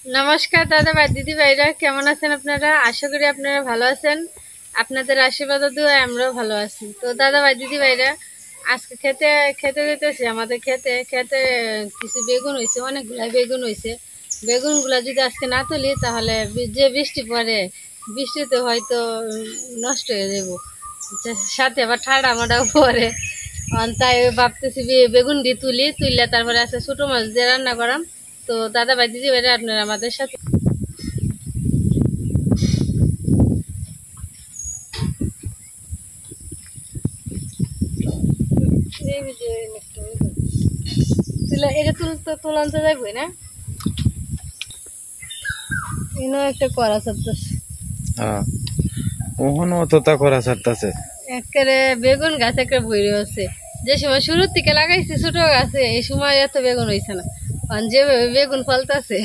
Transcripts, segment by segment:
নমস্কার দাদা ভাই দিদি ভাইরা, কেমন আছেন আপনারা? আশা করি আপনারা ভালো আছেন। আপনাদের আশীর্বাদ দিয়ে আমরাও ভালো আছি। তো দাদা ভাই দিদি ভাইরা, আজকে খেতে খেতে যেতেছি। আমাদের খেতে খেতে কিছু বেগুন হয়েছে, অনেকগুলাই বেগুন হয়েছে। বেগুনগুলা যদি আজকে না তুলি তাহলে যে বৃষ্টি পড়ে, বৃষ্টিতে হয়তো নষ্ট হয়ে যাব, সাথে আবার ঠান্ডা মাটাও পরে। তাই ভাবতেছি বেগুন দিয়ে তুললে তারপরে আছে ছোটো মাছ দিয়ে রান্না করাম। তো দাদা ভাই দিদি ভাইরা, আপনারা আমাদের সাথে এটা তুলতে যাবো না, একটা করা চাপতেছে। ওখানে অতটা করা ছাড়তেছে, একেবারে বেগুন গাছ একটা বইরে আছে। যে সময় শুরুর থেকে লাগাইছি ছোট গাছে, এই সময় এত বেগুন হয়েছে না, যেভাবে বেগুন ফলতেছে।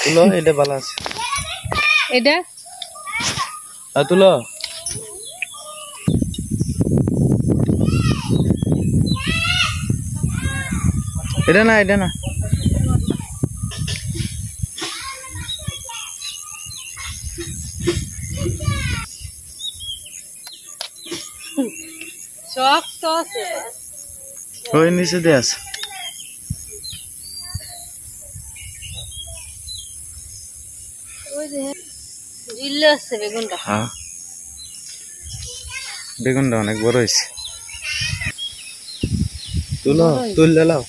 তুলো এটা ভালো আছে, এটা তুলো এটা না, এটা না। শক্ত আছে, ওই নিচে দিয়ে আছে। ওই যে ঝিল্লে আছে বেগুনটা। হ্যাঁ, বেগুনটা অনেক বড় হয়েছে। তুলো তুললে লাও,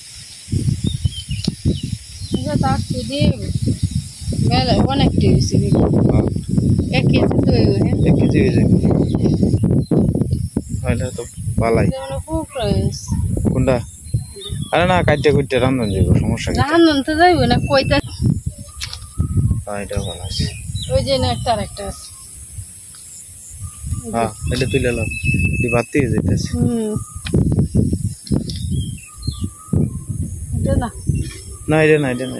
অনেকটা হয়েছে বেগুন, 1 কেজি তো 1 কেজি হয়ে যাবে। তো পালাই কোনটা? আরে না, কাটতে কুটতে রান্ধন যাবো, সমস্যা কি? রান্ধন তো যাইব না, কইতা। এটা ভালো আছে। ওই যে না একটা আরেকটা আছে। হ্যাঁ, এটা তুলে লাও, ভাত দিয়ে যেতেছে। এটা না, না এটা না, এটা না,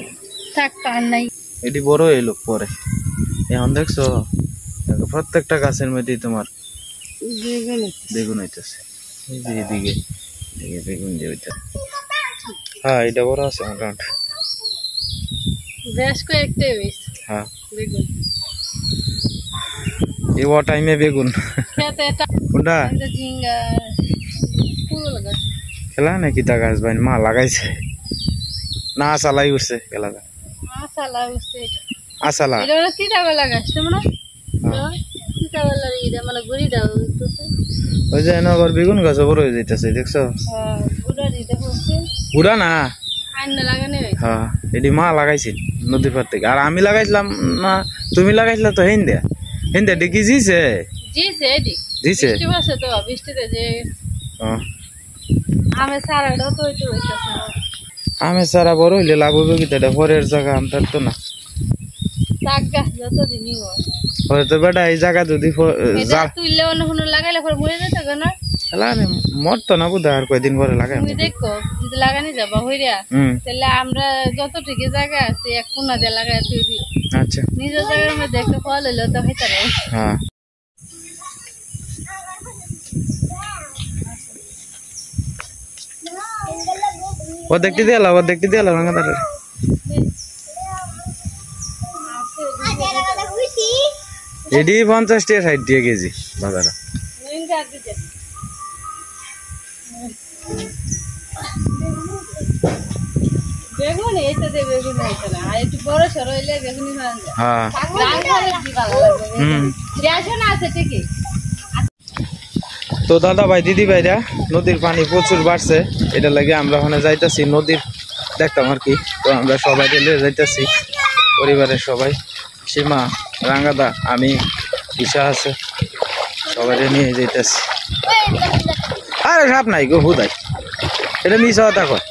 থাক আর নাই। এটি বড় এলো পরে। এখন দেখছো প্রত্যেকটা গাছের মধ্যে তোমার বেগুন হইতেছে। এই যে এদিকে বেগুন যে হইতেছে। হ্যাঁ, এটা বড় আছে মোটামুটি। বেশ কয়েকটাই হয়েছে। হ্যাঁ, বেগুন এই টাইমে বেগুন কোনটা ঝিঙ্গা ফুল গাছ খেলা নাকি? তা গাছ বাইন মা লাগাইছে না, চালাই উঠছে খেলা। আসালা উঠছে, আসালা এটা মানে চিটাবেলা গাছ মানে চিটাবেলা, এটা মানে গুড়ি দাও। ওই যে নগর বেগুন গাছ বড় হয়ে যাইতেছে, দেখছো? গুড়া দিতে হচ্ছে, গুড়া না। লাগানো হ্যাঁ, এটি মা লাগাইছিল নদীর পার থেকে। আর আমি লাগাইছিলাম না, তুমি লাগাইছিলা তো হিন্দে হিন্দে ডেকে জিছে জিছে তো বৃষ্টিতে যে আমের সারাটাও তো হইতেছে। আমের সারা বড় হইলে লাভ হবে কি? পরের জায়গা আম থাকতো না, যতদিনই পরে তো বেটা এই জায়গা যদি তুললে অন্য কোনো লাগাইলে পরে মরে যেত না, মরতো না বোধ আর কয়েকদিন পরে লাগাই। তুমি দেখো যদি লাগানি যাবা হইরা, তাহলে আমরা যতটুকু জায়গা আছে এক কোনা দিয়ে লাগাই তুই দিও। আচ্ছা, নিজের জায়গার মধ্যে একটা ফল হইলো তো হইতে পারে। হ্যাঁ, ও দেখতে দিয়ে এলাম রাঙা তার এডি 50 টাকা 60 টাকা কেজি বাজারে। বেগুন এইটা দে, বেগুন হইতো না, আর একটু বড় সরো হইলে বেগুনি খাওয়া যায়। হ্যাঁ, আছে ঠিকই। তো দাদা ভাই দিদি ভাইরা, নদীর পানি প্রচুর বাড়ছে, এটা লাগে আমরা ওখানে যাইতাছি নদীর দেখতাম আর কি। তো আমরা সবাই রেলে যাইতাছি, পরিবারের সবাই, সীমা, রাঙ্গাদা, আমি, ঈশা আছে, সবাই নিয়ে যাইতাছি। আরে সাপ নাই গো, হুদাই এটা মিশা কথা কয়।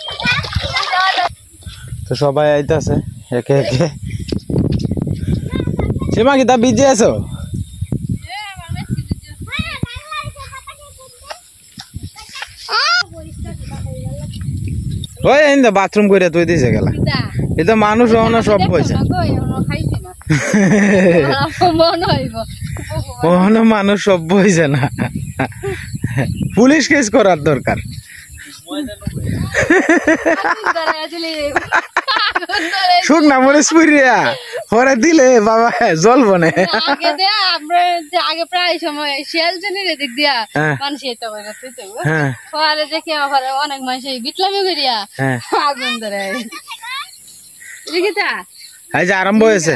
তো সবাই আইতাছে একে একে। সীমা কি তা বিজে আছো? ওই বাথরুম করে তুই দিছে গেলা, এটা মানুষ সব হয়েছে, মানুষ সব হয়েছে না। পুলিশ কেস করার দরকার। শুকনা মরিচ পুরিয়া পরে দিলে বাবা জ্বলবো না। আগে দেয়া আমরা যে আগে প্রায় সময় শিয়াল জনের এদিক দিয়া হ্যাঁ। মানুষ এটা বানাতে তো হ্যাঁ পরে দেখি আবার অনেক মানুষ বিটলামি করিয়া হ্যাঁ আগুন ধরে রিগিতা এই যে আরম্ভ হয়েছে।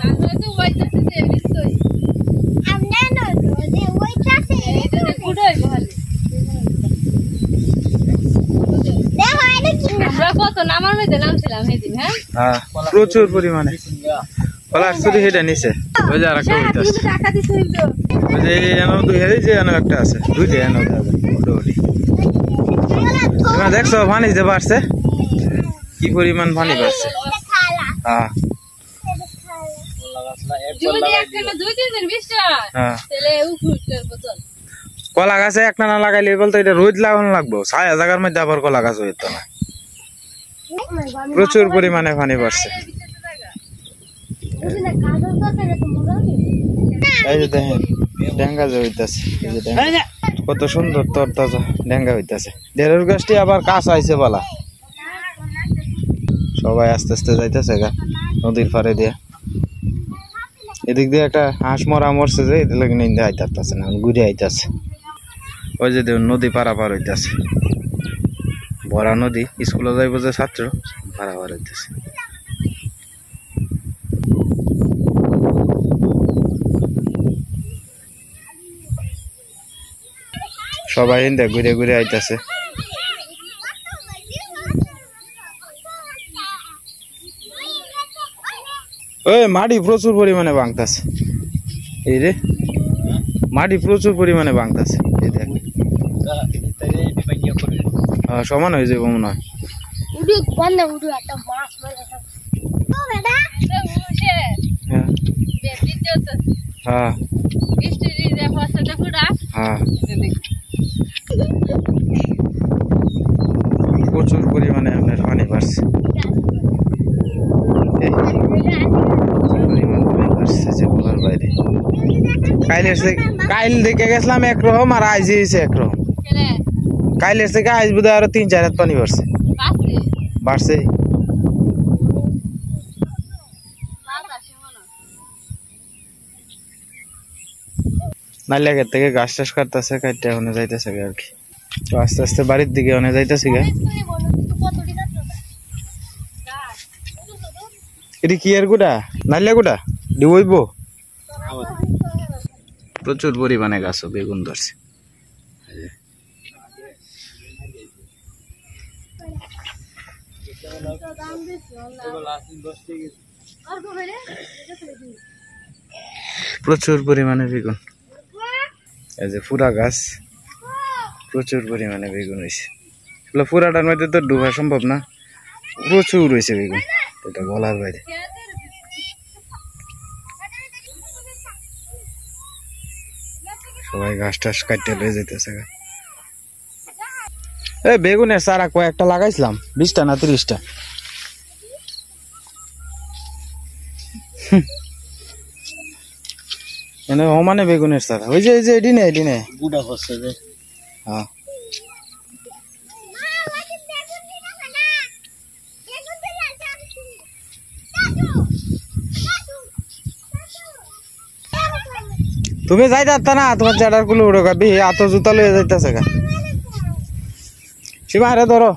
আমরা তো ওইটাতে যে বিস্তই আমরা না যে ওইটাছে এটা গুড়াই ভালো দেখো এটা কি আমরা কত নামার মধ্যে নামছিলাম সেদিন হ্যাঁ হ্যাঁ প্রচুর পরিমাণে কলার চুরি হেঁটে নিছে। ওই যে আরেকটা হইতাছে। টাকা দিছিল তো ওই যে এনো দুই হেরি যে এনো একটা আছে দুইটা এনো মোটামুটি। তোমরা দেখছো পানি যে বাড়ছে কি পরিমাণ পানি বাড়ছে। খালা হ্যাঁ যদি একটা না দুই তিন দিন বৃষ্টি হয় হ্যাঁ তাহলে উঠুর বোতল কলা গাছে একটা না লাগাইলে বলতো এটা রোদ লাগানো লাগবো ছায়া জায়গার মধ্যে আবার কলা গাছ হইতো না। প্রচুর পরিমাণে পানি বাড়ছে। এই যে দেখেন ডেঙ্গা যে হইতাছে এই যে দেখেন কত সুন্দর তরতাজা ডেঙ্গা হইতাছে। ঢেঁড়স গাছটি আবার কাঁচা আইছে বলা। সবাই আস্তে আস্তে যাইতেছে গা নদীর পাড়ে দিয়ে। এদিক দিয়ে একটা হাঁস মরা মরছে যে এটা লাগে নিন্দে আইতাছে না ঘুরে আইতাছে। ওই যে দেখুন নদী পারাপার হইতাছে বড়া নদী স্কুলে যাইব যে ছাত্র পারাপার হইতাছে। সবাই হিন্দে ঘুরে ঘুরে আইতাছে। ওই মাটি প্রচুর পরিমাণে ভাঙতাছে। এই রে মাটি প্রচুর পরিমাণে ভাঙতাছে। এই দেখ সমান হয়ে যাবে মনে হয়। উড়ু বন্ধ উড়ু একটা মাছ মারা ও বেটা হ্যাঁ হ্যাঁ হ্যাঁ প্রচুর পরিমাণে আপনার পানি বাড়ছে। পরিমাণ পানি বাড়ছে যে বলার বাইরে। কাইল দেখে গেছিলাম একরকম আর আজ হয়েছে একরকম। কাইলের থেকে আজ বোধ হয় আরো 3-4 হাত পানি বাড়ছে বাড়ছে। নালিয়াগের থেকে গাছ টাছ কাটতেছে কাটতে ওখানে যাইতেছে আর কি। তো আস্তে আস্তে বাড়ির দিকে ওখানে যাইতেছি গা। এটি কি এর গুড়া নালিয়া গুড়া ডিবইব প্রচুর পরিমাণে গাছ বেগুন ধরছে। প্রচুর পরিমাণে বেগুন এই যে পুরা গাছ প্রচুর পরিমাণে বেগুন হয়েছে। পুরাটার মধ্যে তো ডুবা সম্ভব না প্রচুর হয়েছে বেগুন এটা বলার বাইরে। সবাই ঘাস টাস কাটতে লয়ে যেতেছে। এই বেগুনের চারা কয়েকটা লাগাইছিলাম 20টা না 30টা। এনে সমানে বেগুনের চারা ওই যে এডি নে গুড়া হচ্ছে যে হ্যাঁ তুমি যাই যাচ্তা না তোমার চাটার কুলো উড়ো গাবি এত জুতা লয়ে যাইতেছে গা। সীমা রে ধরো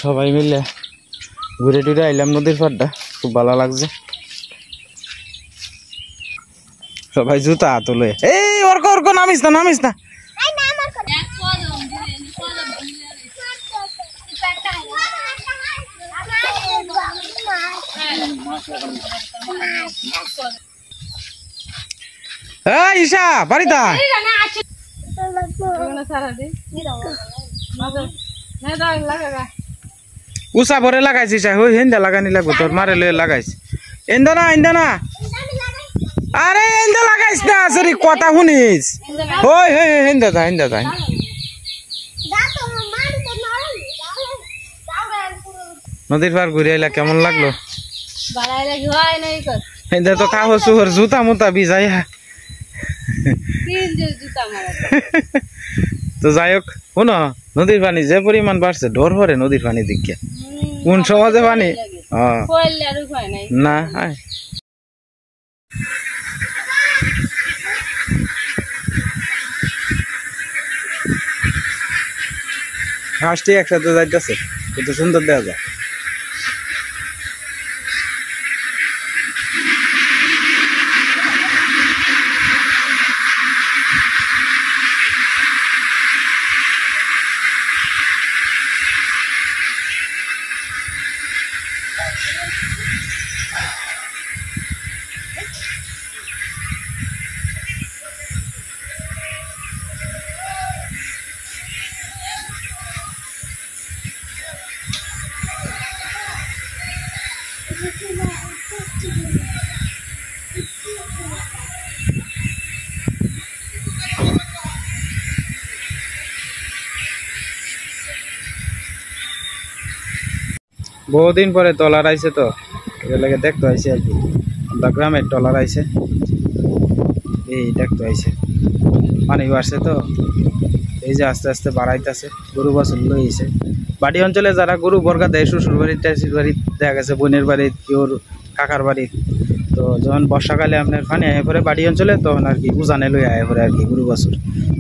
সবাই মিলে ঘুরে টুরে আইলাম নদীর পাড়টা খুব ভালো লাগছে। সবাই জুতা হাত লয়ে এই অর্ক অর্ক নামিস না এই ঈশা বাড়িতা উষা ভরে লাগাইছি ওই হিন্দা লাগানি লাগবো তোর মারে লয়ে লাগাইছি। ইন্দা না আরে ইন্দা লাগাইস না সরি কথা শুনিস। ওই হে হিন্দা যা নদীর পার ঘুরে এলা কেমন লাগলো? হিন্দা তো কাগজ জুতা মুতা ভিজাইয়া কি তো যাই হোক শোনো, নদীর পানি যে পরিমাণ বাড়ছে ডর ভরে নদীর পানি দিকে কোন সমাজে পানি না আয়। হাঁসটি একসাথে যাইতেছে, কত সুন্দর দেখা যায়। বহুদিন পরে ট্রলার আইছে, তো এর লাগে দেখতে আইছে আর কি। আমরা গ্রামের ট্রলার আইছে, এই দেখতে আইছে পানি বাড়ছে তো এই যে আস্তে আস্তে বাড়াইতেছে। গরু বাছুর লইছে বাড়ি অঞ্চলে যারা গরু বর্গা দেয়, শ্বশুর বাড়ির টাইসির বাড়ির দেখা গেছে, বোনের বাড়ির কেউর কাকার বাড়ির। তো যখন বর্ষাকালে আপনার পানি আয় পরে বাড়ি অঞ্চলে, তখন আর কি উজানে লই আয় পরে আর কি গরু বাছুর।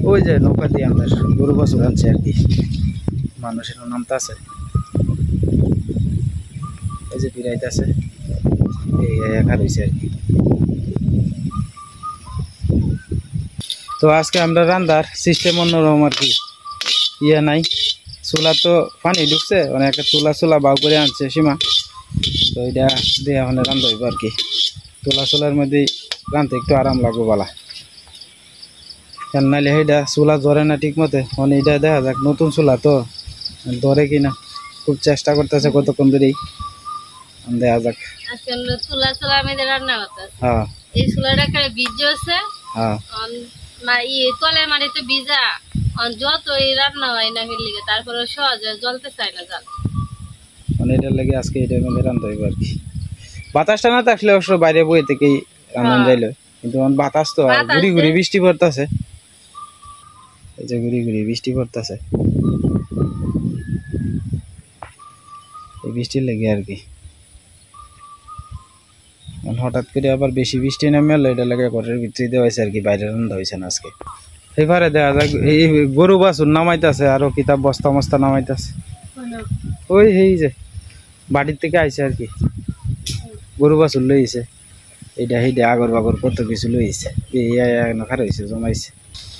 ওই যে নৌকা দিয়ে আপনার গরু বাছুর আনছে আর কি, মানুষের নামতা আছে, এই যে বিরাইতেছে, এই একা রয়েছে আর কি। তো আজকে আমরা রান্নার সিস্টেম অন্যরকম আর কি, ইয়ে নাই, চুলা তো পানি ঢুকছে, মানে একটা চুলা বাউ করে আনছে সীমা। তো এটা দিয়ে এখন রান্ধা হইব আর কি। চুলার মধ্যে রাঁধতে একটু আরাম লাগবে বলা, কেন নাইলে সেইটা চুলা ধরে না ঠিক মতে। মানে এটা দেখা যাক নতুন চুলা তো ধরে কিনা, খুব চেষ্টা করতেছে কতক্ষণ ধরেই, দেখা যাক। হ্যাঁ এই চুলাটা বীজ আছে, হ্যাঁ তলে মাটিতে ভিজা, যতই রান্না হয় না ফেললিগে তারপরে সহজে জ্বলতে চায় না জাল। মানে এটার লাগে আজকে এটার মধ্যে রান্না হইব আর কি। বাতাসটা না থাকলে অবশ্য বাইরে বই থেকেই রান্না যাইলো, কিন্তু বাতাস তো আর ঘুরি ঘুরি বৃষ্টি পড়তেছে, এই যে ঘুরি ঘুরি বৃষ্টি পড়তেছে, এই বৃষ্টির লেগে আর কি। হঠাৎ করে আবার বেশি বৃষ্টি নামে এলো, এটা লাগে ঘরের ভিতরে দেওয়া হয়েছে আর কি, বাইরে রান্না হয়েছে না আজকে। এবারে দেখা যাক এই গরু বাছুর নামাইতেছে, আরো কিতাব বস্তা মস্তা নামাইতেছে, ওই এই যে বাড়ির থেকে আইছে আর কি, গরু বাছুর লইছে, এইটা সেইটা আগর বাগর কত কিছু লইছে, খার হয়েছে জমাইছে।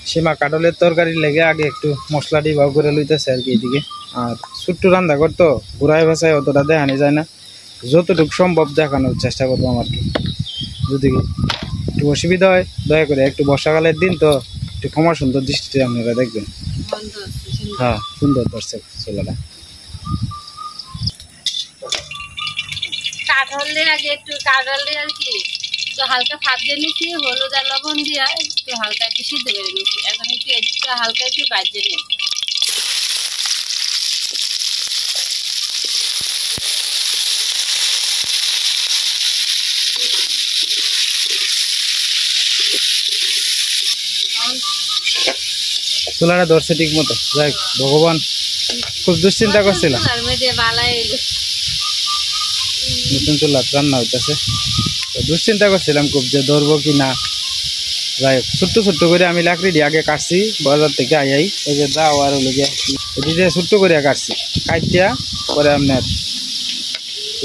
সীমা কাটলের তরকারির লেগে আগে একটু মশলা দিয়ে ভাগ করে লইতেছে আর কি এদিকে। আর ছোট্ট রান্না করতো ঘুরাই ভাষায় অতটা দেখানো যায় না, যতটুকু সম্ভব দেখানোর চেষ্টা করবো আমার কি। যদি একটু অসুবিধা হয় দয়া করে, একটু বর্ষাকালের দিন তো একটু ক্ষমা সুন্দর দৃষ্টিতে আপনারা দেখবেন। হ্যাঁ সুন্দর দর্শক চুলাটা। কাঠল দিয়ে আগে একটু কাঠল দিয়ে আর কি তো হালকা ভাপ দিয়ে নিচ্ছি, হলুদ আর লবণ দিয়ে একটু হালকা একটু সিদ্ধ করে নিচ্ছি। এখন একটু হালকা একটু বাজিয়ে নিচ্ছি। চুলাটা ধরছে ঠিক মতো, যাই ভগবান, খুব দুশ্চিন্তা করছিলাম। নতুন চুলা রান্না হইতেছে, দুশ্চিন্তা করছিলাম খুব যে ধরবো কি না। যাই হোক ছোট্ট ছোট্ট করে আমি লাকড়ি দিয়ে আগে কাটছি বাজার থেকে আই, ওই যে দাও আর ওগুলো দিয়ে ছোট্ট করে কাটছি, কাটিয়া পরে আপনার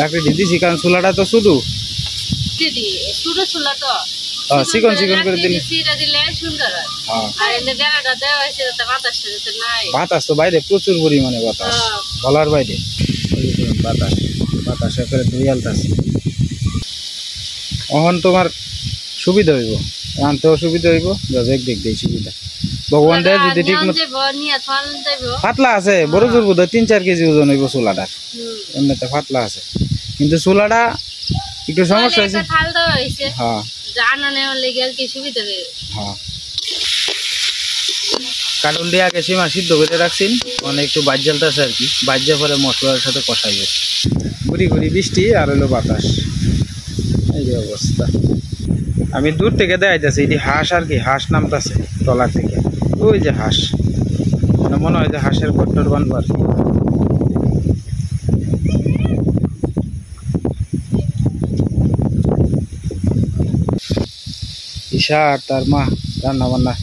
লাকড়ি দিয়ে দিছি, কারণ চুলাটা তো শুধু চিকন চিকন করে দিলে বাতাস তো বাইরে প্রচুর পরিমাণে বাতাস, বলার বাইরে বাতাস, বাতাসে করে ধুই আলতাছে। এখন তোমার সুবিধা হইব, আনতে অসুবিধা হইব, দেখ দেখ দেই সুবিধা ভগবান দেয় যদি ঠিক মতো। পাতলা আছে বড় জোর বোধ 3-4 কেজি ওজন হইব চুলাটা, এমনিতে পাতলা আছে, কিন্তু চুলাটা একটু সমস্যা হয়েছে। হ্যাঁ হ্যাঁ কাটুন দিয়ে আগে সীমা সিদ্ধ করে রাখছেন, মানে একটু বাজ জ্বালতেছে আর কি, বাজ্যা পরে মশলার সাথে কষাইবে। ঘুরি ঘুরি বৃষ্টি আর হইলো বাতাস, এই যে অবস্থা। আমি দূর থেকে দেখাইতেছি এটি হাঁস আর কি, হাঁস নামতেছে তলা থেকে, ওই যে হাঁস, মনে হয় যে হাঁসের কট্টর বানবো আর কি। ঈশা আর তার মা রান্না বান্না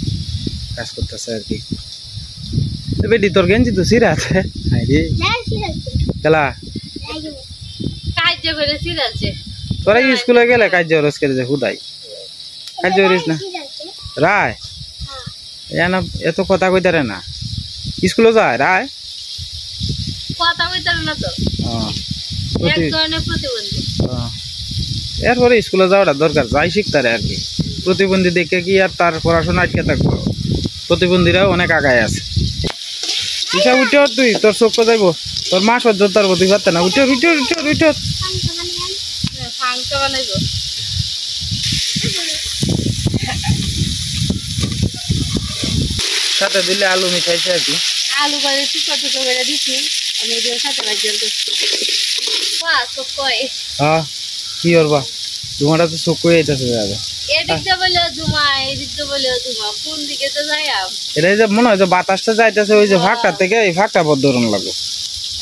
কাজ করতেছে আর কি। বেটি তোর গেঞ্জি তো সিরা আছে খেলা, কাজ করে আছে তোরা স্কুলে গেলে কাজ রোজ করে যে হুদাই কাজ করিস না রায়, এত কথা কইতারে না, স্কুলে যায় রায়, কথা কইতার না তো, এক ধরনের প্রতিবন্ধী। এরপরে স্কুলে যাওয়াটা দরকার, যাই শিখতারে আর কি। প্রতিবন্ধী দেখে কি আর তার পড়াশোনা আটকে থাকবো, প্রতিবন্ধীরাও অনেক আগায় আছে। ঈশা উঠে তুই, তোর চোখ যাইবো, তোর মা সহ্য তার তুই পারতে না, উঠে উঠে উঠে উঠে ফাংকা বানাইবো। সাথে দিলে আলু মিশাইছে আর কি, আলু করে টুকরো টুকরো করে দিচ্ছি, আমি এদের সাথে বাজার করছি। বাহ তো কয় হ্যাঁ কি করবা, তোমারটা তো চোখ করে যাইতেছে দাদা, এদিক দিয়ে বলে ধুমা, এদিক দিয়ে বলে ধুমা, কোন দিকে তো যাই এটা যে মনে হয় যে বাতাসটা যাইতেছে ওই যে ফাঁকটা থেকে, এই ফাঁকটা বদ্ধরণ লাগবে,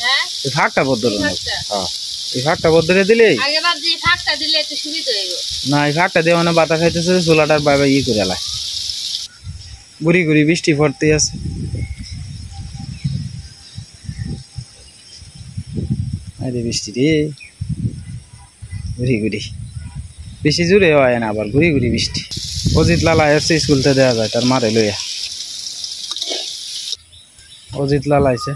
হ্যাঁ এই ফাঁকটা বদ্ধরণ লাগবে। ফাঁকটা? হ্যাঁ এই ফাঁকটা বদ্ধরে দিলেই, আগে বাদ দিয়ে ফাঁকটা দিলে একটু সুবিধা হইব। না এই ফাঁকটা দিয়ে মানে বাতাস খাইতেছে, চুলাটার বাইরে ই করে এলায়, গুড়ি গুড়ি বৃষ্টি পড়তে আছে। আরে বৃষ্টি রে, ঘুরি ঘুরি, বেশি জোরে হয় না, আবার ঘুরি ঘুরি বৃষ্টি। অজিত লালা আসছে স্কুলতে দেওয়া যায় তার মারে লইয়া, অজিত লালা আইছে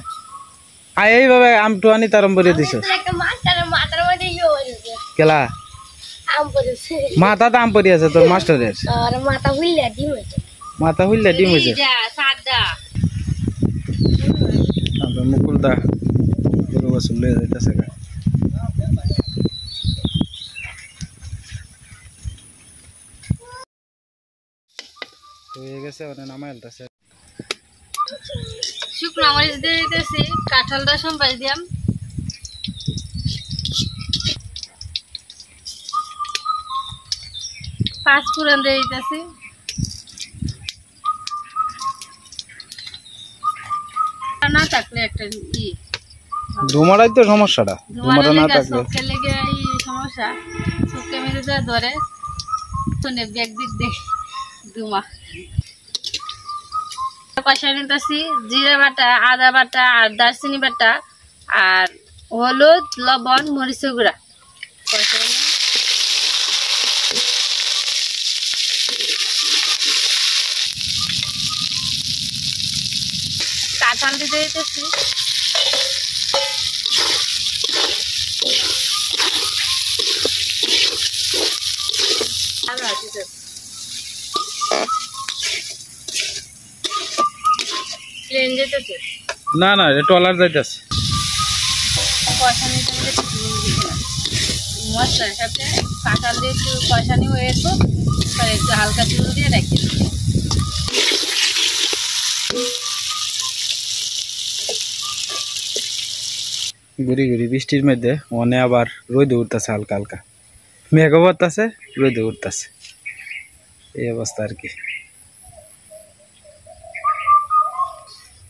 আয় এইভাবে আমটু আনি তারম করে দিছ মাথার মধ্যে কেলা, আম পড়েছে, মাথা দাম পরি আছে তোর মাস্টারের, আর মাথা হুইলা ডিম হয়েছে। মাথা হইলে ডিম হয়েছে। যা সাদা মুকুল দা গরু বাছুর লয়ে যাইতেছে, হয়ে গেছে মানে নামাই আলতাছে। শুকনো মরিচ দিয়ে দিতেছি, কাঁঠালটা সম্পাস দিয়াম, পাঁচ ফোড়ন দিয়ে দিতেছি, না থাকলে একটা ধুমাটাই তো সমস্যাটা, ধুমাটা না থাকলে চোখে লেগে এই সমস্যা, চোখে মেরে যায় ধরে, শুনে ব্যাগ দিক দেখ ধুমা। কষা নিতেছি জিরা বাটা, আদা বাটা, আর দারচিনি বাটা, আর হলুদ, লবণ, মরিচের গুঁড়া কষা নিয়ে কাঁঠাল দিতে দিতেছি, প্লেন যেতেছে না না এটা টলার যাইতেছে। কষা নিতে মশলার সাথে কাঁঠাল দিয়ে একটু কষানি হয়ে যেত, তাহলে একটু হালকা চুল দিয়ে রেখে দিই। গুড়ি গুড়ি বৃষ্টির মধ্যে মনে আবার রোদে উঠতেছে, হালকা হালকা মেঘ পড়তেছে, রোদে উঠতেছে, এই অবস্থা আর কি।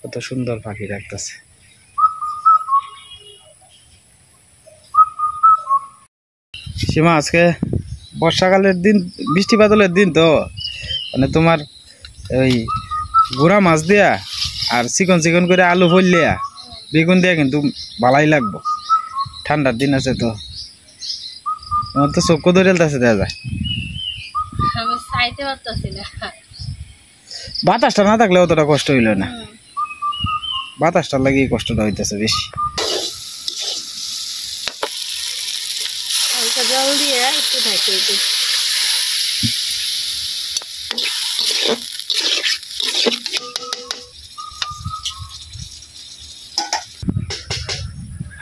কত সুন্দর পাখি রাখতেছে। সীমা আজকে বর্ষাকালের দিন, বৃষ্টি বাদলের দিন তো, মানে তোমার ওই গুড়া মাছ দিয়া আর চিকন চিকন করে আলু ফলিয়া বেগুন দিয়া কিন্তু ভালাই লাগবো, ঠান্ডার দিন আছে তো। আমার তো চোখ ধরে এলতেছে দেওয়া যায়, আমি চাইতে পারতেছি না, বাতাসটা না থাকলে অতটা কষ্ট হইল না, বাতাসটা লাগিয়ে কষ্টটা হইতেছে বেশি। হালকা জল দিয়ে একটু ঢাকি দিই।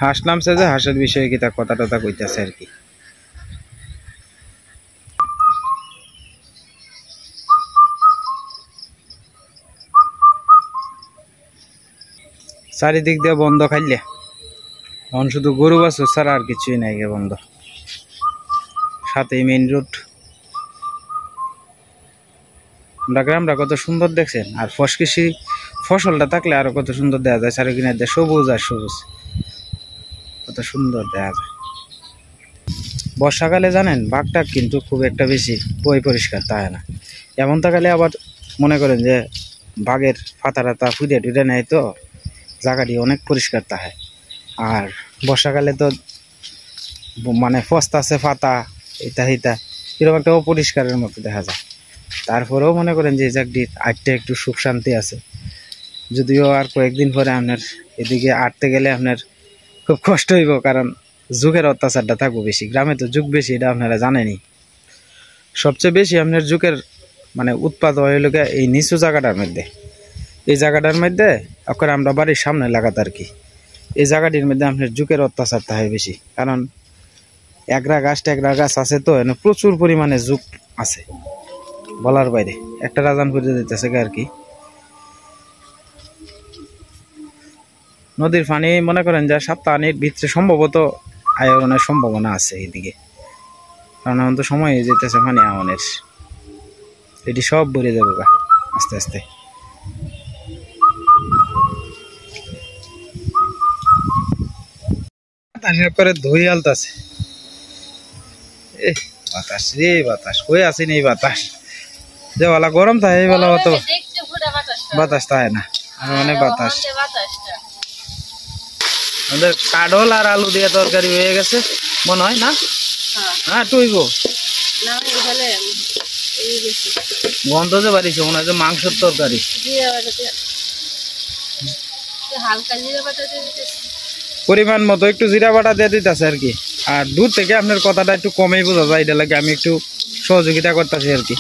হাঁস নামছে যে হাঁসের বিষয়ে কি তা কথা টথা কইতেছে আর কি। চারিদিক দিয়ে বন্ধ খাইলে, এখন শুধু গরু বাছুর ছাড়া আর কিছুই নাই গে বন্ধ, সাথেই মেইন রোড। আমরা গ্রামটা কত সুন্দর দেখছেন, আর ফসকৃষি ফসলটা থাকলে আরো কত সুন্দর দেখা যায়, চারিদিকে দিয়ে সবুজ আর সবুজ, কত সুন্দর দেখা যায়। বর্ষাকালে জানেন বাঘটা কিন্তু খুব একটা বেশি পরিষ্কার থাকে না, এমন থাকালে আবার মনে করেন যে বাঘের ফাতা টাতা ফুটে টুটে নেয়, তো জায়গাটি অনেক পরিষ্কার থাকে। আর বর্ষাকালে তো মানে ফস্তা আছে ফাতা এটা হিতা এরকম একটা অপরিষ্কারের মতো দেখা যায়। তারপরেও মনে করেন যে এই জায়গাটির আটটা একটু সুখ শান্তি আছে, যদিও আর কয়েকদিন পরে আপনার এদিকে আটতে গেলে আপনার খুব কষ্ট হইব, কারণ যুগের অত্যাচারটা থাকবো বেশি। গ্রামে তো যুগ বেশি, এটা আপনারা জানেনই। সবচেয়ে বেশি আপনার যুগের মানে উৎপাদ হইল এই নিচু জায়গাটার মধ্যে। এই জায়গাটার মধ্যে এখন আমরা বাড়ির সামনে লাগাতে আর কি, এই জায়গাটির মধ্যে আপনার যুগের অত্যাচার থাকে বেশি, কারণ একরা গাছ টেকরা গাছ আছে, তো এনে প্রচুর পরিমাণে যুগ আছে বলার বাইরে। একটা রাজান করে দিতেছে আর কি। নদীর পানি মনে করেন যে সপ্তাহের ভিতরে সম্ভবত আয়োজনের সম্ভাবনা আছে এইদিকে, কারণ এখন তো সময় হয়ে যেতেছে পানি আহনের, এটি সব ভরে যাবে আস্তে আস্তে। করে ধুই আলতাছে, বাতাস রে বাতাস, কই আসেনি এই বাতাস, যে বেলা গরম থাকে এই বেলা অত বাতাস থাকে না, আর অনেক বাতাস। আমাদের কাঠল আর আলু দিয়ে তরকারি হয়ে গেছে মনে হয় না? হ্যাঁ টুইব গন্ধ যে বাড়িছে, মনে হয় যে মাংসের তরকারি। পরিমাণ মতো একটু জিরা বাটা দিয়ে দিতেছে আর কি। আর দূর থেকে আপনার কথাটা একটু কমেই বোঝা যায়, এটা লাগে আমি একটু সহযোগিতা করতেছি আর কি।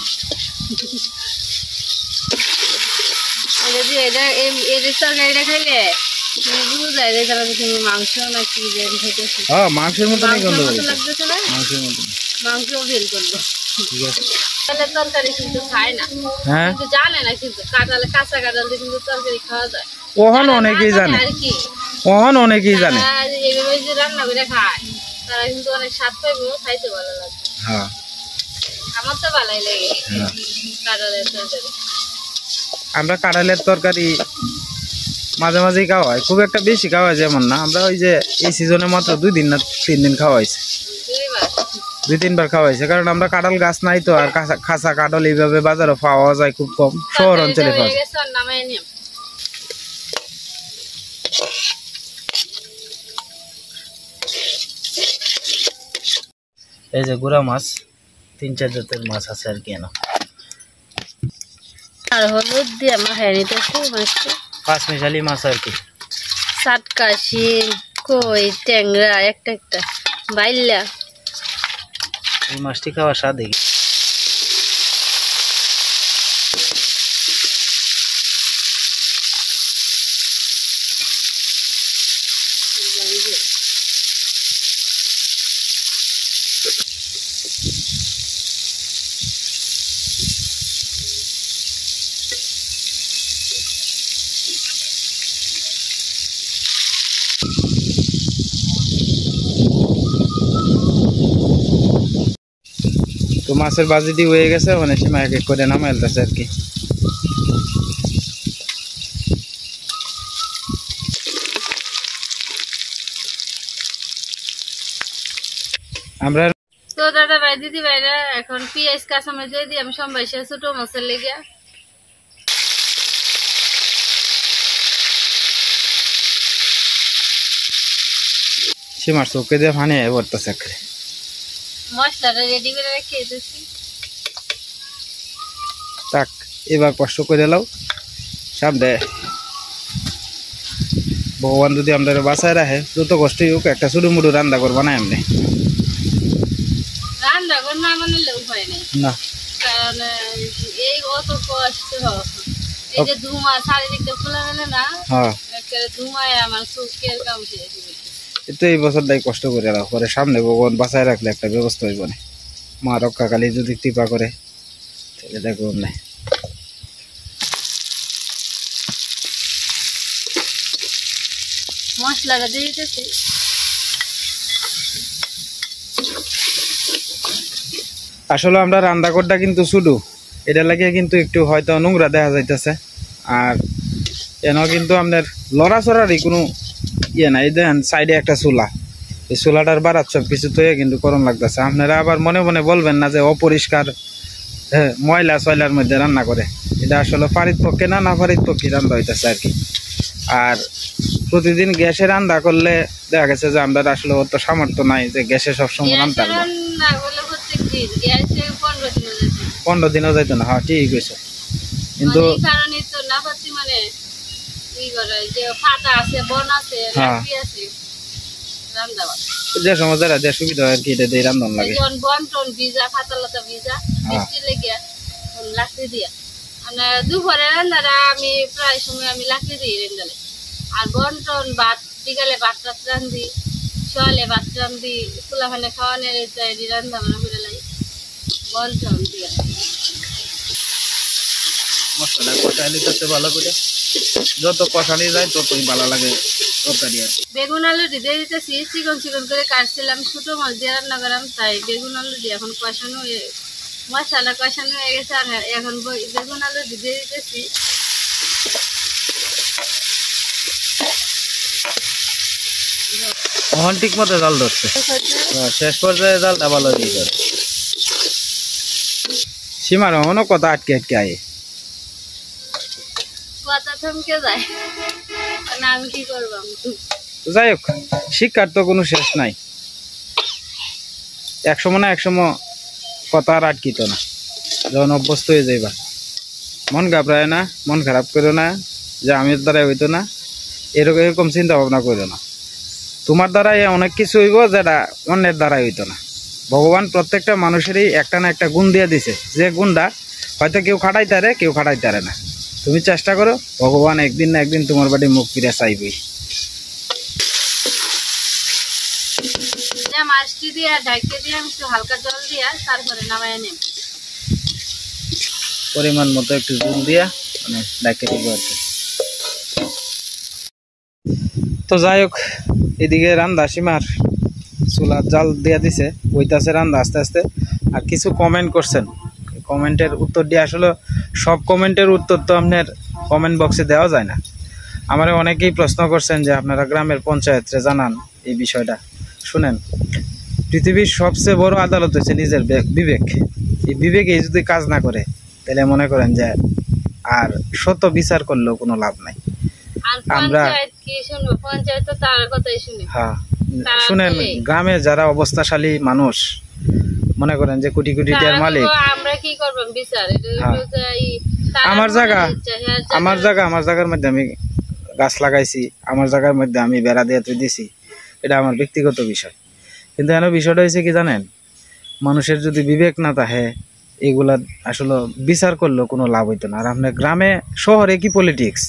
হ্যাঁ মাংসের মতো গন্ধ, মাংসের মতো তরকারি কিন্তু খায় না, হ্যাঁ কিন্তু জানে না, কিন্তু কাঁঠালে কাঁচা কাঁঠাল দিয়ে কিন্তু তরকারি খাওয়া যায়। ওহন অনেকেই জানে, আর কি ওহন অনেকেই জানে, এইভাবে যে রান্না করে খায় তারা কিন্তু অনেক স্বাদ পাইব, খাইতে ভালো লাগে। হ্যাঁ আমার তো ভালোই লাগে কাঁঠালের তরকারি। আমরা কাঁঠালের তরকারি মাঝে মাঝেই খাওয়া হয়, খুব একটা বেশি খাওয়া হয় যেমন না। আমরা ওই যে এই সিজনে মাত্র 2 দিন না 3 দিন খাওয়া হয়েছে, 2-3 বার খাওয়া হয়েছে, কারণ আমরা কাঁঠাল গাছ নাই তো, আর খাসা কাঁঠাল এইভাবে বাজারে পাওয়া যায় খুব কম, শহর অঞ্চলে পাওয়া যায়। এই যে গুড়া মাছ 3-4 জাতের মাছ আছে আর কি, আর হলুদ দিয়ে মাখাই নিতেছি মাছটা, 5 মিশালি মাছ আর কি। সাটকা শিম কই ট্যাংরা একটা একটা বাইল্লা, এই মাছটি খাওয়ার স্বাদ দেখি। তো মাছের বাজিটি হয়ে গেছে, মানে সীমা এক এক করে নামাই ফেলতেছে আর কি। আমরা তো দাদা ভাই দিদি ভাইরা এখন পেঁয়াজ কাঁচামরিচ দিয়ে দিই আমি সম্বাইসা ছোট মাছের লেগে। সীমার চোখে দিয়ে পানি পড়তেছে, মশলাটা রেডি করে রেখে দিচ্ছি। তাক এবার কষ্ট করে লাও, সামনে ভগবান যদি আমরা বাঁচায় রাখে, যত কষ্টই হোক একটা ছোটো মুটো রান্না করবো না এমনি, রান্না করে না বানালে উপায় নেই না, কারণ এই অত কষ্ট, এই যে ধুমা চারিদিকটা খোলা গেলে না, হ্যাঁ ধুমায় আমার চোখের কাম শেষ। তো এই বছরটাই কষ্ট করে রাখো, পরে সামনে ভগবান বাঁচায় রাখলে একটা ব্যবস্থা হইব না, মা রক্ষাকালী যদি কৃপা করে তাহলে দেখবো না। মশলাটা দিয়ে দিতেছি। আসলে আমরা রান্নাঘরটা কিন্তু শুধু এটা লাগিয়ে কিন্তু একটু হয়তো নোংরা দেখা যাইতেছে। আর এন কিন্তু আপনার লড়াচড়ারই কোনো ইয়ে নাই। দেখেন সাইডে একটা চুলা, এই চুলাটার বারাত সব কিছু তো কিন্তু করণ লাগতেছে। আপনারা আবার মনে মনে বলবেন না যে অপরিষ্কার ময়লা সয়লার মধ্যে রান্না করে। এটা আসলে পারিত পক্ষে না পারিত পক্ষে রান্না হইতেছে আর কি। আর প্রতিদিন গ্যাসে রান্না করলে দেখা গেছে যে আমরা আসলে অত সামর্থ্য নাই যে গ্যাসে সবসময় রান্না করবো। 15 দিনও যাইতো না। হ্যাঁ ঠিক হয়েছে। কিন্তু যে সময় যারা যে সুবিধা হয় আর কি, এটা দিয়ে রান্ধন লাগে। দুপুরে রান্নারা আমি প্রায় সময় আমি লাকড়ি দিই রেন্দালে। আর বন্টন ভাত বিকালে ভাত টাত রান্ধি, সকালে ভাত রান্ধি, খোলা ফানে খাওয়ানোর রান্ধা বান্না করে লাগে বন্টন দিয়ে। মশলা কষাই নিতে ভালো করে, যত কষানি যায় ততই ভালো লাগে তরকারি আর কি। বেগুন আলু দিয়ে দিতেছি, চিকন চিকন করে কাটছিলাম, ছোট মাছ দিয়ে রান্না করাম, তাই বেগুন আলু দিয়ে এখন কষানো মশলা কষানো হয়ে গেছে। আর এখন বেগুন আলু দিয়ে দিতেছি। এখন ঠিক মতো জাল ধরছে, শেষ পর্যায়ে জালটা ভালো দিয়ে করে। সীমার এখনো কথা আটকে আটকে আয়ে, কথা থমকে যায় না, আমি কি করবো। যাই হোক, শিক্ষার তো কোনো শেষ নাই। একসময় না একসময় কথা আর আটকিত না, যখন অভ্যস্ত হয়ে যাইবা। মন ঘাবড়ায় না, মন খারাপ করো না যে আমি দ্বারাই হইতো না, এরকম চিন্তা ভাবনা করো না। তোমার দ্বারাই অনেক কিছু হইব যেটা অন্যের দ্বারাই হইতো না। ভগবান প্রত্যেকটা মানুষেরই একটা না একটা গুণ দিয়ে দিছে, যে গুণটা হয়তো কেউ খাটাইতারে কেউ খাটাইতারে না। তুমি চেষ্টা করো, ভগবান একদিন না একদিন তোমার বাড়ি মুখ ফিরে চাইবই। মাছটি দিয়ে ঢাকে দিয়ে আমি একটু হালকা জল দিয়া তারপরে নামাই নেব। পরিমাণ মতো একটু জল দিয়া মানে ঢাকে দিব আর কি। তো যাই হোক, এদিকে রান্দা সীমার চুলার জাল দিয়া দিছে, বইতাছে রান্দা আস্তে আস্তে। আর কিছু কমেন্ট করছেন, কমেন্টের উত্তর দিয়ে আসলে সব কমেন্টের উত্তর তো আপনার কমেন্ট বক্সে দেওয়া যায় না। আমার অনেকেই প্রশ্ন করছেন যে আপনারা গ্রামের পঞ্চায়েতরে জানান এই বিষয়টা। শুনেন, পৃথিবীর সবচেয়ে বড় আদালত হচ্ছে নিজের বিবেক। এই বিবেকে যদি কাজ না করে তাহলে মনে করেন যে আর শত বিচার করলেও কোনো লাভ নাই। আমরা হ্যাঁ শুনেন, গ্রামে যারা অবস্থাশালী মানুষ মনে করেন যে কোটি কোটি টাকার মালিক, আমরা কি করব বিচার? আমার জায়গার মধ্যে আমি গাছ লাগাইছি, আমার জায়গার মধ্যে আমি বেড়া দিয়ে তুই দিছি, এটা আমার ব্যক্তিগত বিষয়। কিন্তু এর বিষয়টা হয়েছে কি জানেন, মানুষের যদি বিবেক না থাকে এগুলা আসলে বিচার করলেও কোনো লাভ হইতো না। আর আপনার গ্রামে, শহরে কি পলিটিক্স,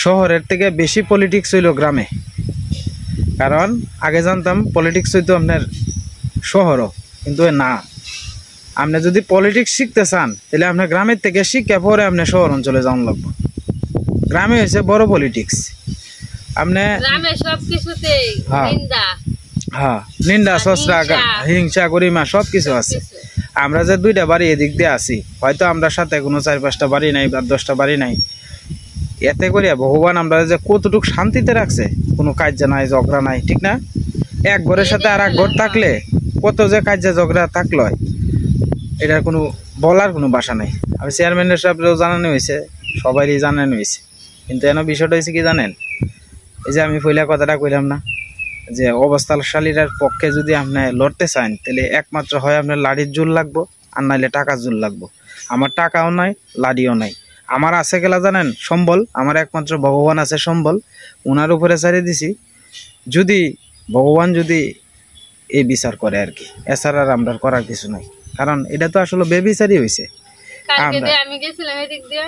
শহরের থেকে বেশি পলিটিক্স হইল গ্রামে। কারণ আগে জানতাম পলিটিক্স হইতো আপনার শহরও, কিন্তু না। আপনি যদি পলিটিক্স শিখতে চান তাহলে আপনার গ্রামের থেকে শিক্ষা পরে আপনার শহর অঞ্চলে যাওয়ান লাগবে। গ্রামে হয়েছে বড় পলিটিক্স। আপনি হ্যাঁ নিন্দা সস্তা হিংসা গরিমা সব কিছু আছে। আমরা যে 2টা বাড়ি এদিক দিয়ে আছি, হয়তো আমরা সাথে কোনো 4-5টা বাড়ি নাই বা 10টা বাড়ি নাই, এতে করে ভগবান আমরা যে কতটুকু শান্তিতে রাখছে, কোনো কাজ নাই ঝগড়া নাই, ঠিক না? এক ঘরের সাথে আর এক ঘর থাকলে কত যে কাজে ঝগড়া থাকলো, এটার কোনো বলার কোনো ভাষা নাই। আমি চেয়ারম্যানের সাহেবরাও জানানো হয়েছে, সবারই জানানো হয়েছে। কিন্তু এন বিষয়টা হয়েছে কি জানেন, এই যে আমি পয়লা কথাটা কইলাম না যে অবস্থাশালীরার পক্ষে যদি আপনি লড়তে চান তাহলে একমাত্র হয় আপনার লাড়ির জোর লাগবো, আর নাইলে টাকার জোর লাগবো। আমার টাকাও নাই, লাড়িও নাই। আমার আছে গেলা জানেন সম্বল, আমার একমাত্র ভগবান আছে সম্বল, ওনার উপরে ছাড়িয়ে দিছি। যদি ভগবান যদি এই বিচার করে আর কি, এছাড়া আর আমরা করার কিছু নাই। কারণ এটা তো আসলে বেবিচারই হয়েছে। আমি গেছিলাম এদিক দিয়ে,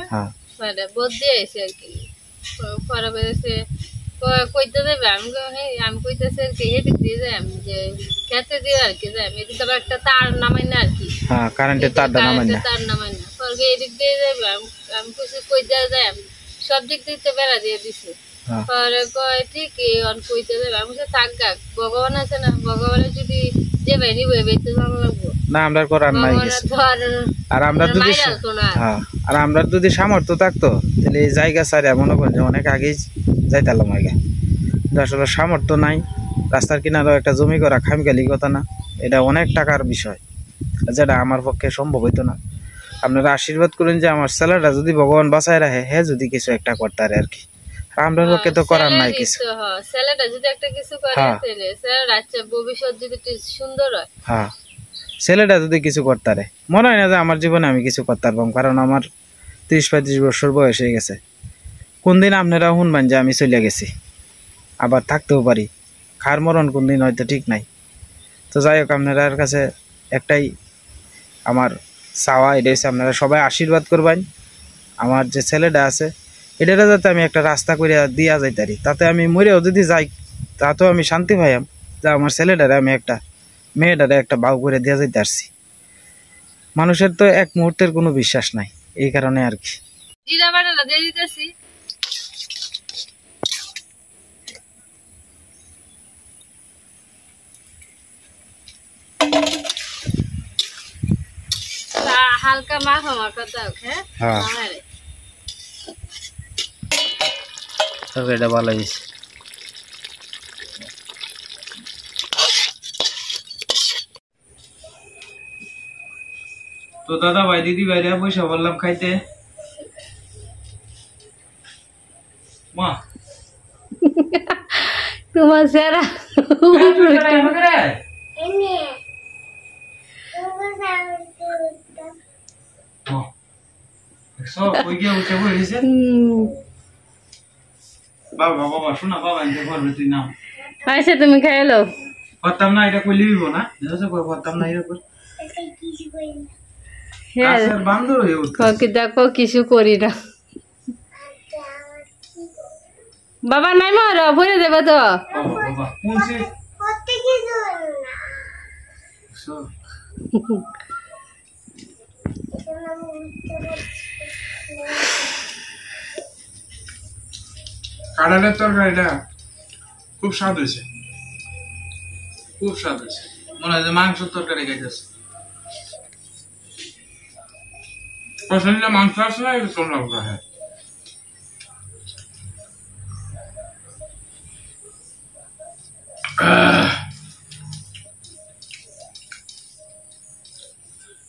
বোধ দিয়ে এসে আর কি পরে বেড়েছে কইতে দেবে। আমি কইতেছি আর কি এদিক দিয়ে যাই, আমি যে খেতে দিয়ে আর কি যাই, এদিক আবার একটা তার নামাই না আর কি, হ্যাঁ কারেন্টের তারটা নামাই না, তার নামাই না, পরে এদিক দিয়ে যাবে। আমি কইছি কই দেওয়া যায়, আমি সব দিক দিয়ে বেড়া দিয়ে দিছি। পরে কয় ঠিকই অন কইতে দেবে। আমি থাক গাক, ভগবান আছে না, ভগবানের যদি যে বেরিয়ে বেরতে জানা লাগবো। না আমরা করার নাই ভগবানের কিছু। তো আর আর আমরা যদি মাইরা তো না। হ্যাঁ, আর আমরা যদি সামর্থ্য থাকতো তাহলে এই জায়গা ছাড়া মনে করেন যে অনেক আগেই যাইতাম আগে, কিন্তু আসলে সামর্থ্য নাই। রাস্তার কিনারেও একটা জমি করা খামখেয়ালি কথা না, এটা অনেক টাকার বিষয়, যেটা আমার পক্ষে সম্ভব হইতো না। আপনারা আশীর্বাদ করেন যে আমার ছেলেটা যদি ভগবান বাঁচায় রাখে, হ্যাঁ যদি কিছু একটা করতে পারে আর কি। আর আমরা পক্ষে তো করার নাই কিছু। ছেলেটা যদি একটা কিছু করে হ্যাঁ। তাহলে ছেলের আচ্ছা ভবিষ্যৎ যদি একটু সুন্দর হয়। হ্যাঁ, ছেলেটা যদি কিছু করতে পারে, মনে হয় না যে আমার জীবনে আমি কিছু করতে পারবো, কারণ আমার 30-35 বছর বয়স হয়ে গেছে। কোন দিন আপনারা শুনবেন যে আমি চলে গেছি, আবার থাকতেও পারি, খার মরণ কোন দিন হয়তো ঠিক নাই। তো যাই হোক, আপনার কাছে একটাই আমার চাওয়া, এটা হচ্ছে আপনারা সবাই আশীর্বাদ করবেন আমার যে ছেলেটা আছে এটারা যাতে আমি একটা রাস্তা করে দিয়া যাইতে পারি, তাতে আমি মরেও যদি যাই তাতেও আমি শান্তি পাইয়াম যে আমার ছেলেটারে আমি একটা মেয়েটারে একটা বাউ করে দিয়া যাইতে পারছি। মানুষের তো এক মুহূর্তের কোনো বিশ্বাস নাই, এই কারণে আর কি। জিরা বাটাটা দিয়ে দিতেছি। হালকা মাখো মাখো দাও। হ্যাঁ হ্যাঁ, আমারে তরকারিটা ভালো হয়েছে। তো দাদা ভাই দিদি ভাইরা বসে বললাম খাইতে। মা তোমার সেরা বাবা বাবা শোনা বাবা এনতে করবে তুই নাম আচ্ছা তুমি খাই লো। করতাম না, এটা কইলি হইব না, বুঝছো? করতাম না এরকম কাছের বান্দর হয়ে উঠছে। দেখো কিছু করি না বাবা, নাই মার ভরে দেবে তো। বাবা বাবা কোনছি কাঁঠালের তরকারিটা খুব স্বাদ হয়েছে, খুব স্বাদ হয়েছে, মনে হয় যে মাংসের তরকারি খাইতেছে। শরীরে মাংস আছে না, এটা তোমরা বলা হয়।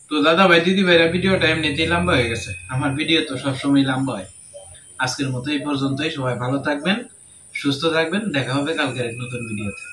তো দাদা ভাই দিদি ভাইরা ভিডিওটা এমনিতেই লম্বা হয়ে গেছে, আমার ভিডিও তো সবসময় লম্বা হয়। আজকের মতো এই পর্যন্তই, সবাই ভালো থাকবেন, সুস্থ থাকবেন, দেখা হবে কালকের এক নতুন ভিডিওতে।